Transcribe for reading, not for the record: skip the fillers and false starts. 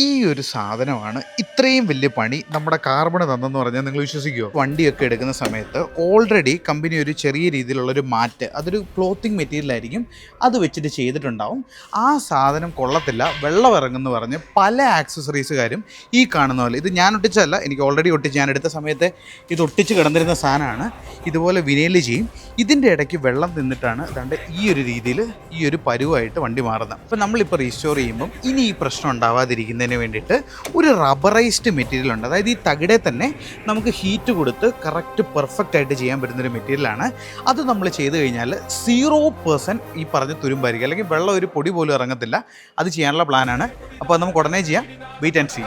ഈ ഒരു സാധനമാണ് ഇത്രയും വലിയ പണി നമ്മുടെ കാർബണ് തന്നെന്ന് പറഞ്ഞാൽ നിങ്ങൾ വിശ്വസിക്കുമോ? വണ്ടിയൊക്കെ എടുക്കുന്ന സമയത്ത് ഓൾറെഡി കമ്പനി ഒരു ചെറിയ രീതിയിലുള്ളൊരു മാറ്റ്, അതൊരു ക്ലോത്തിങ് മെറ്റീരിയൽ ആയിരിക്കും, അത് വെച്ചിട്ട് ചെയ്തിട്ടുണ്ടാവും. ആ സാധനം കൊള്ളത്തില്ല, വെള്ളം ഇറങ്ങുമെന്ന് പറഞ്ഞ് പല ആക്സസറീസുകാരും ഈ കാണുന്ന പോലെ, ഇത് ഞാൻ ഒട്ടിച്ചതല്ല, എനിക്ക് ഓൾറെഡി ഒട്ടിച്ച് ഞാൻ എടുത്ത സമയത്ത് ഇത് ഒട്ടിച്ച് കിടന്നിരുന്ന സാധനമാണ്. ഇതുപോലെ വിനയിൽ ചെയ്യും, ഇതിൻ്റെ ഇടയ്ക്ക് വെള്ളം നിന്നിട്ടാണ് അതുകൊണ്ട് ഈ ഒരു രീതിയിൽ ഈ ഒരു പരുവായിട്ട് വണ്ടി മാറുന്നത്. അപ്പോൾ നമ്മളിപ്പോൾ റീസ്റ്റോർ ചെയ്യുമ്പം ഇനി ഈ പ്രശ്നം ഉണ്ടാവാതിരിക്കുന്നതിന് വേണ്ടിയിട്ട് ഒരു റബ്ബറൈസ്ഡ് മെറ്റീരിയൽ ഉണ്ട്. അതായത് ഈ തകിടെ തന്നെ നമുക്ക് ഹീറ്റ് കൊടുത്ത് കറക്റ്റ് പെർഫെക്റ്റ് ആയിട്ട് ചെയ്യാൻ പറ്റുന്നൊരു മെറ്റീരിയലാണ്. അത് നമ്മൾ ചെയ്ത് കഴിഞ്ഞാൽ 0% ഈ പറഞ്ഞ തുരുമ്പായിരിക്കും, അല്ലെങ്കിൽ വെള്ളം ഒരു പൊടി പോലും ഇറങ്ങത്തില്ല. അത് ചെയ്യാനുള്ള പ്ലാനാണ്. അപ്പോൾ നമുക്ക് ഉടനെ ചെയ്യാം. Wait and see.